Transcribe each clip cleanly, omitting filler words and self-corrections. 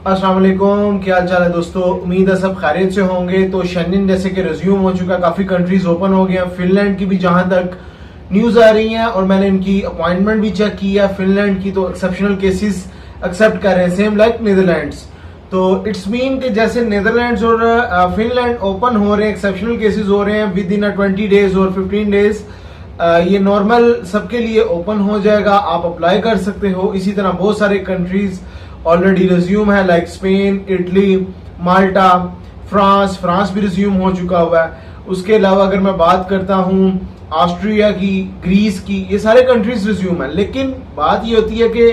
अस्सलाम वालेकुम, क्या हाल चाल है दोस्तों। उम्मीद है सब खैरियत से होंगे। तो शेंजन जैसे कि रिज्यूम हो चुका, काफी कंट्रीज ओपन हो गए हैं। फिनलैंड की भी जहां तक न्यूज आ रही है और मैंने इनकी अपॉइंटमेंट भी चेक की है, फिनलैंड की तो एक्सेप्शनल केसेस एक्सेप्ट कर रहे हैं, सेम लाइक नीदरलैंड्स। तो इट्स मीन कि जैसे नीदरलैंड्स और फिनलैंड ओपन हो रहे हैं, एक्सेप्शनल केसेस हो रहे हैं विद इन 20 डेज और 15 डेज, ये नॉर्मल सबके लिए ओपन हो जाएगा, आप अप्लाई कर सकते हो। इसी तरह बहुत सारे कंट्रीज ऑलरेडी रिज्यूम है, लाइक स्पेन, इटली, माल्टा, फ्रांस भी रिज्यूम हो चुका हुआ है। उसके अलावा अगर मैं बात करता हूँ ऑस्ट्रिया की, ग्रीस की, ये सारे कंट्रीज रिज्यूम है। लेकिन बात ये होती है कि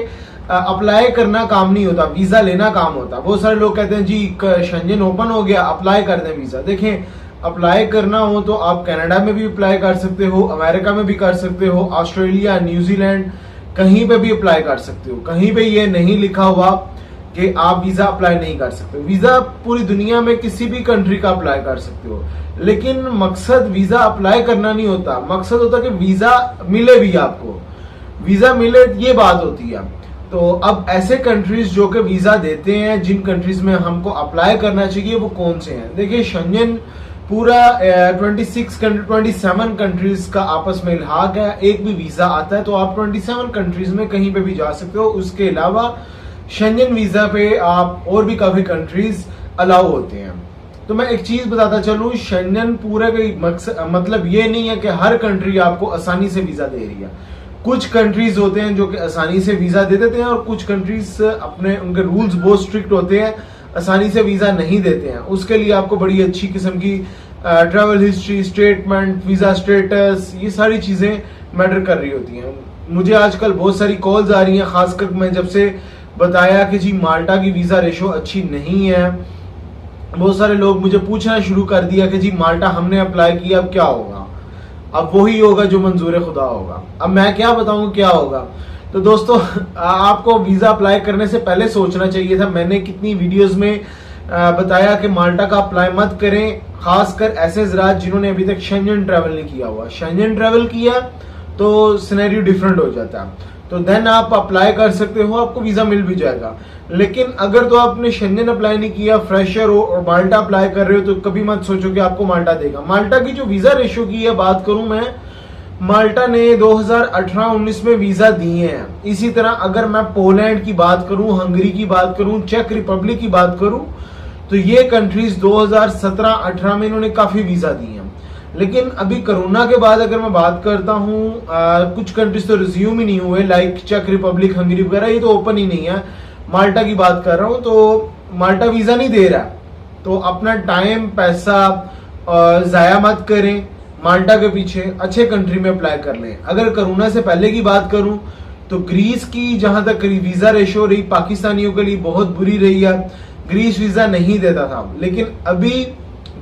अप्लाई करना काम नहीं होता, वीजा लेना काम होता। बहुत सारे लोग कहते हैं जी शेंजन ओपन हो गया, अप्लाई कर दें वीजा। देखें, अप्लाई करना हो तो आप कनाडा में भी अप्लाई कर सकते हो, अमेरिका में भी कर सकते हो, ऑस्ट्रेलिया, न्यूजीलैंड, कहीं पे भी अप्लाई कर सकते हो। कहीं पे ये नहीं लिखा हुआ कि आप वीजा अप्लाई नहीं कर सकते। वीजा पूरी दुनिया में किसी भी कंट्री का अप्लाई कर सकते हो, लेकिन मकसद वीजा अप्लाई करना नहीं होता। मकसद होता है कि वीजा मिले भी, आपको वीजा मिले, ये बात होती है। तो अब ऐसे कंट्रीज जो कि वीजा देते हैं, जिन कंट्रीज में हमको अप्लाई करना चाहिए, वो कौन से हैं। देखिए, शेंजन पूरा 27 कंट्रीज का आपस में इल्हाक है। एक भी वीजा आता है तो आप 27 कंट्रीज में कहीं पे भी जा सकते हो। उसके अलावा शेंजन वीजा पे आप और भी काफी कंट्रीज अलाउ होते हैं। तो मैं एक चीज बताता चलूं, शेंजन पूरा का मतलब ये नहीं है कि हर कंट्री आपको आसानी से वीजा दे रही है। कुछ कंट्रीज होते हैं जो कि आसानी से वीजा दे देते हैं और कुछ कंट्रीज अपने उनके रूल्स बहुत स्ट्रिक्ट होते हैं, आसानी से वीजा नहीं देते हैं। उसके लिए आपको बड़ी अच्छी किस्म की travel history, statement, visa status, ये सारी चीजें मैटर कर रही होती हैं। मुझे आजकल बहुत सारी कॉल्स आ रही हैं, खासकर मैं जब से बताया कि जी माल्टा की वीजा रेशो अच्छी नहीं है, बहुत सारे लोग मुझे पूछना शुरू कर दिया कि जी माल्टा हमने अप्लाई किया, अब क्या होगा। अब वही होगा जो मंजूर खुदा होगा। अब मैं क्या बताऊं क्या होगा। तो दोस्तों, आपको वीजा अप्लाई करने से पहले सोचना चाहिए था। मैंने कितनी वीडियोस में बताया कि माल्टा का अप्लाई मत करें, खासकर ऐसे ज़रात जिन्होंने अभी तक शेंजन ट्रैवल नहीं किया हुआ। शेंजन ट्रैवल किया तो सिनेरियो डिफरेंट हो जाता है, तो देन आप अप्लाई कर सकते हो, आपको वीजा मिल भी जाएगा। लेकिन अगर तो आपने शेंजन अप्लाई नहीं किया, फ्रेशर हो और माल्टा अप्लाई कर रहे हो, तो कभी मत सोचो कि आपको माल्टा देगा। माल्टा की जो वीजा रेशो की है बात करूं मैं, माल्टा ने 2018-19 में वीजा दिए हैं। इसी तरह अगर मैं पोलैंड की बात करूं, हंगरी की बात करूं, चेक रिपब्लिक की बात करूं, तो ये कंट्रीज 2017-18 में इन्होंने काफी वीजा दिए हैं। लेकिन अभी कोरोना के बाद अगर मैं बात करता हूं, कुछ कंट्रीज तो रिज्यूम ही नहीं हुए, लाइक चेक रिपब्लिक, हंगरी वगैरह, ये तो ओपन ही नहीं है। माल्टा की बात कर रहा हूं, तो माल्टा वीजा नहीं दे रहा। तो अपना टाइम, पैसा जाया मत करें माल्टा के पीछे, अच्छे कंट्री में अप्लाई कर लें। अगर कोरोना से पहले की बात करूं तो ग्रीस की जहां तक वीजा रेशो रही पाकिस्तानियों के लिए बहुत बुरी रही है। ग्रीस वीजा नहीं देता था, लेकिन अभी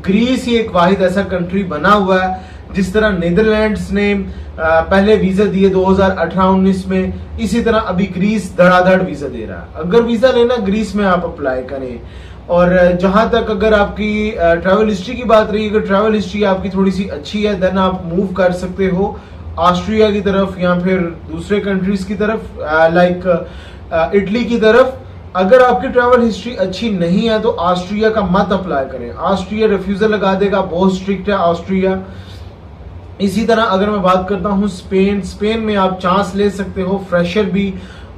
ग्रीस ही एक वाहिद ऐसा कंट्री बना हुआ है। जिस तरह नीदरलैंड्स ने पहले वीजा दिए 2018-19 में, इसी तरह अभी ग्रीस धड़ाधड़ वीजा दे रहा है। अगर वीजा लेना, ग्रीस में आप अप्लाई करें। और जहां तक अगर आपकी ट्रैवल हिस्ट्री की बात रही, अगर ट्रैवल हिस्ट्री आपकी थोड़ी सी अच्छी है, देन आप मूव कर सकते हो ऑस्ट्रिया की तरफ या फिर दूसरे कंट्रीज की तरफ, लाइक इटली की तरफ। अगर आपकी ट्रैवल हिस्ट्री अच्छी नहीं है तो ऑस्ट्रिया का मत अप्लाई करें। ऑस्ट्रिया रिफ्यूजल लगा देगा, बहुत स्ट्रिक्ट है ऑस्ट्रिया। इसी तरह अगर मैं बात करता हूं स्पेन में आप चांस ले सकते हो, फ्रेशर भी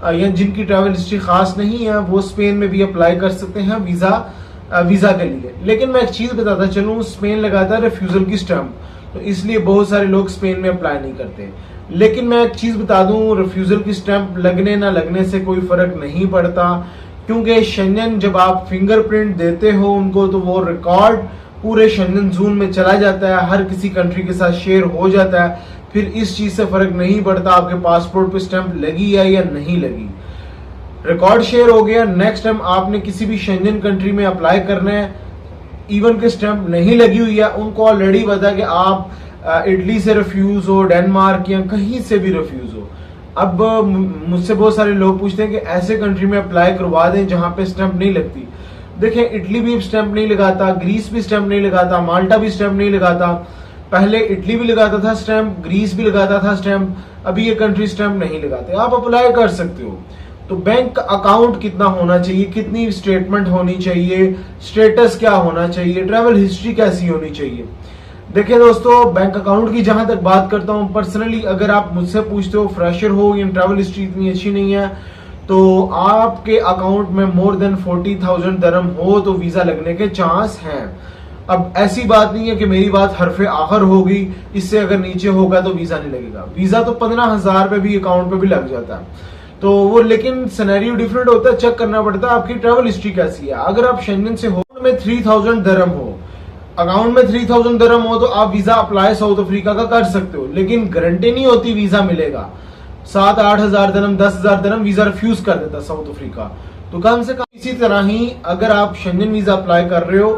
या जिनकी ट्रैवल हिस्ट्री खास नहीं है वो स्पेन में भी अप्लाई कर सकते हैं वीजा के लिए। लेकिन मैं एक चीज बताता चलूं, स्पेन लगाता है रिफ्यूजल की स्टैंप, तो इसलिए बहुत सारे लोग स्पेन में अप्लाई नहीं करते। लेकिन मैं एक चीज बता दूं, रिफ्यूजल की स्टैंप लगने ना लगने से कोई फर्क नहीं पड़ता, क्योंकि शेंजन जब आप फिंगरप्रिंट देते हो उनको, तो वो रिकॉर्ड पूरे शेंजन जोन में चला जाता है, हर किसी कंट्री के साथ शेयर हो जाता है। फिर इस चीज से फर्क नहीं पड़ता आपके पासपोर्ट पे स्टैंप लगी है या नहीं लगी, रिकॉर्ड शेयर हो गया। नेक्स्ट टाइम आपने किसी भी शेंजन कंट्री में अप्लाई करना है, इवन के स्टैंप नहीं लगी हुई है, उनको ऑलरेडी पता है कि आप इटली से रिफ्यूज हो, डेनमार्क या कहीं से भी रिफ्यूज हो। अब मुझसे बहुत सारे लोग पूछते हैं कि ऐसे कंट्री में अप्लाई करवा दें जहां पे स्टैंप नहीं लगती। देखें, इटली भी स्टैंप नहीं लगाता, ग्रीस भी स्टैंप नहीं लगाता, माल्टा भी स्टैंप नहीं लगाता। पहले इटली भी लगाता था स्टैंप, ग्रीस भी लगाता था स्टैंप, अभी ये कंट्री स्टैंप नहीं लगाते। आप अप्लाई कर सकते हो। तो बैंक अकाउंट कितना होना चाहिए, कितनी स्टेटमेंट होनी चाहिए, स्टेटस क्या होना चाहिए, ट्रैवल हिस्ट्री कैसी होनी चाहिए। देखिए दोस्तों, बैंक अकाउंट की जहां तक बात करता हूं, पर्सनली अगर आप मुझसे पूछते हो, फ्रेशर हो या ट्रैवल हिस्ट्री इतनी अच्छी नहीं है, तो आपके अकाउंट में मोर देन 40,000 दरम हो तो वीजा लगने के चांस हैं। अब ऐसी बात नहीं है कि मेरी बात हरफे आखिर होगी, इससे अगर नीचे होगा तो वीजा नहीं लगेगा। वीजा तो 15,000 पे भी अकाउंट पे भी लग जाता है, तो वो लेकिन सिनेरियो डिफरेंट होता है, चेक करना पड़ता है आपकी ट्रैवल हिस्ट्री कैसी है। अगर आप शेंगन से हो में 3,000 दरम हो, अकाउंट में 3,000 दरम हो, तो आप वीजा अप्लाई साउथ अफ्रीका का कर सकते हो, लेकिन गारंटी नहीं होती वीजा मिलेगा। 7-8 हजार दरम, 10,000 दरम वीजा रिफ्यूज कर देता साउथ अफ्रीका। तो कम से कम इसी तरह ही अगर आप शेंगन वीजा अप्लाई कर रहे हो,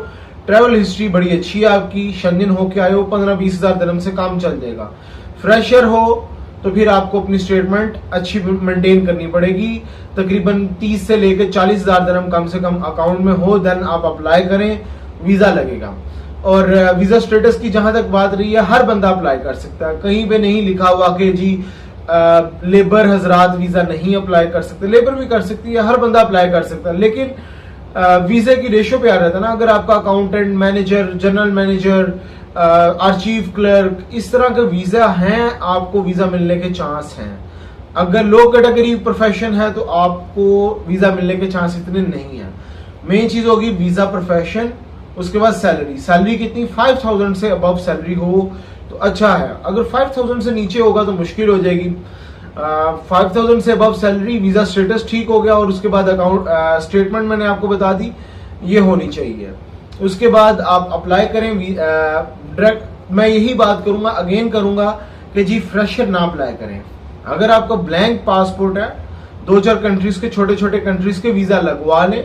ट्रैवल हिस्ट्री बड़ी अच्छी है आपकी, शेंगन होके आए हो, 15-20 हजार दरम से काम चल जाएगा। फ्रेशर हो तो फिर आपको अपनी स्टेटमेंट अच्छी मेंटेन करनी पड़ेगी, तकरीबन 30 से लेकर 40,000 दरम कम से कम अकाउंट में हो, देन आप अप्लाई करें, वीजा लगेगा। और वीजा स्टेटस की जहां तक बात रही है, हर बंदा अप्लाई कर सकता है, कहीं पे नहीं लिखा हुआ कि जी लेबर हजरात वीजा नहीं अप्लाई कर सकते। लेबर भी कर सकती है, हर बंदा अप्लाई कर सकता है, लेकिन वीजे की रेशो पे आ रहता है ना। अगर आपका accountant, manager, general manager, archive clerk, इस तरह के वीजा हैं, आपको वीजा मिलने के चांस हैं। अगर लो कैटेगरी प्रोफेशन है तो आपको वीजा मिलने के चांस इतने नहीं है। मेन चीज होगी वीजा प्रोफेशन, उसके बाद सैलरी। सैलरी कितनी, 5,000 से अबव सैलरी हो तो अच्छा है। अगर 5,000 से नीचे होगा तो मुश्किल हो जाएगी। 5,000 से अबव सैलरी, वीजा स्टेटस ठीक हो गया, और उसके बाद अकाउंट स्टेटमेंट मैंने आपको बता दी ये होनी चाहिए। उसके बाद आप अप्लाई करें डायरेक्ट। मैं यही बात करूंगा, अगेन करूंगा कि जी फ्रेशर ना अप्लाई करें। अगर आपका ब्लैंक पासपोर्ट है, 2-4 कंट्रीज के, छोटे छोटे कंट्रीज के वीजा लगवा लें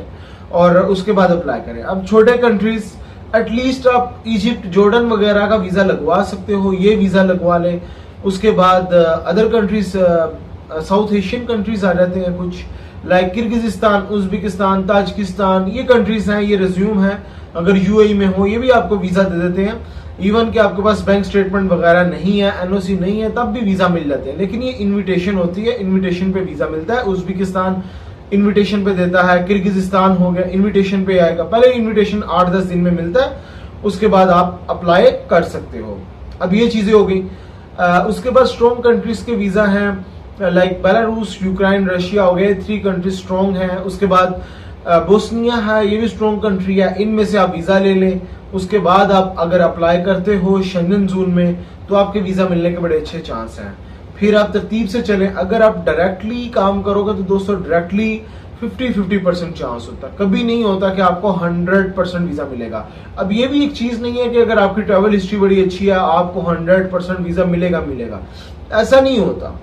और उसके बाद अप्लाई करें। अब छोटे कंट्रीज, एटलीस्ट आप इजिप्ट, जॉर्डन वगैरह का वीजा लगवा सकते हो, ये वीजा लगवा लें। उसके बाद other countries, south Asian countries आ जाते हैं कुछ, लाइक किर्गिजिस्तान, उज्बेकिस्तान, ताजिकिस्तान, ये कंट्रीज हैं, ये रिज्यूम है। अगर यूएई में हो, ये भी आपको वीजा दे देते हैं। इवन कि आपके पास बैंक स्टेटमेंट वगैरह नहीं है, एनओसी नहीं है, तब भी वीजा मिल जाते हैं। लेकिन ये इन्विटेशन होती है, इन्विटेशन पे वीजा मिलता है। उज्बेकिस्तान इन्विटेशन पे देता है, किर्गिजिस्तान हो गया इन्विटेशन पे आएगा। पहले इन्विटेशन 8-10 दिन में मिलता है, उसके बाद आप अप्लाई कर सकते हो। अब ये चीजें हो गई। उसके बाद स्ट्रॉन्ग कंट्रीज के वीजा हैं, लाइक बेलारूस, यूक्रेन, रशिया हो गए, 3 कंट्रीज स्ट्रॉन्ग हैं। उसके बाद बोस्निया है, ये भी स्ट्रॉन्ग कंट्री है, इनमें से आप वीजा ले लें। उसके बाद आप अगर अप्लाई करते हो शेंगन जोन में, तो आपके वीजा मिलने के बड़े अच्छे चांस हैं। फिर आप तरतीब से चलें। अगर आप डायरेक्टली काम करोगे तो दोस्तों डायरेक्टली 50-50% चांस होता है, कभी नहीं होता कि आपको 100% वीजा मिलेगा। अब ये भी एक चीज नहीं है कि अगर आपकी ट्रैवल हिस्ट्री बड़ी अच्छी है आपको 100% वीजा मिलेगा, ऐसा नहीं होता।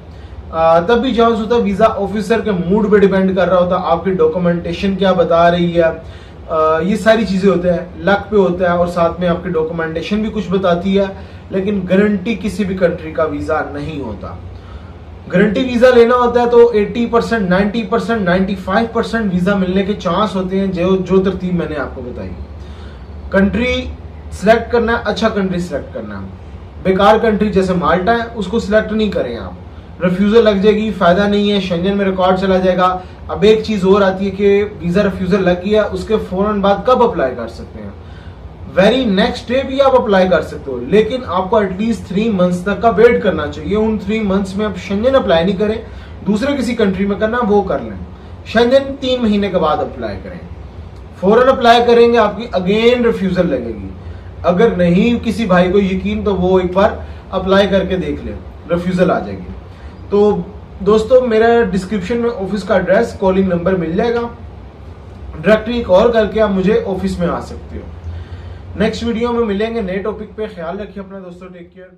तब भी चांस होता है, वीजा ऑफिसर के मूड पे डिपेंड कर रहा होता है, आपकी डॉक्यूमेंटेशन क्या बता रही है, ये सारी चीजें होते हैं, लक पे होता है, और साथ में आपकी डॉक्यूमेंटेशन भी कुछ बताती है। लेकिन गारंटी किसी भी कंट्री का वीजा नहीं होता। गारंटी वीजा लेना होता है तो 80%, 90%, 95% वीजा मिलने के चांस होते हैं, जो तरतीब मैंने आपको बताई। कंट्री सिलेक्ट करना है, अच्छा कंट्री सिलेक्ट करना है। बेकार कंट्री जैसे माल्टा है, उसको सिलेक्ट नहीं करें आप, रिफ्यूजल लग जाएगी, फायदा नहीं है, शेंगन में रिकॉर्ड चला जाएगा। अब एक चीज और आती है कि वीजा रिफ्यूजल लग गया, उसके फौरन बाद कब अप्लाई कर सकते हैं, वेरी नेक्स्ट डे भी आप अप्लाई कर सकते हो, लेकिन आपको एटलीस्ट 3 मंथ्स तक का वेट करना चाहिए। उन 3 मंथ्स में आप शेंगन अप्लाई नहीं करें, दूसरे किसी कंट्री में करना वो कर लें। शेंगन 3 महीने के बाद अप्लाई करें। फौरन अप्लाई करेंगे आपकी अगेन रिफ्यूजल लगेगी। अगर नहीं किसी भाई को यकीन तो वो एक बार अप्लाई करके देख ले, रिफ्यूजल आ जाएगी। तो दोस्तों मेरा डिस्क्रिप्शन में ऑफिस का एड्रेस, कॉलिंग नंबर मिल जाएगा, डायरेक्टली कॉल करके आप मुझे ऑफिस में आ सकते हो। नेक्स्ट वीडियो में मिलेंगे नए टॉपिक पे। ख्याल रखिए अपना दोस्तों, टेक केयर।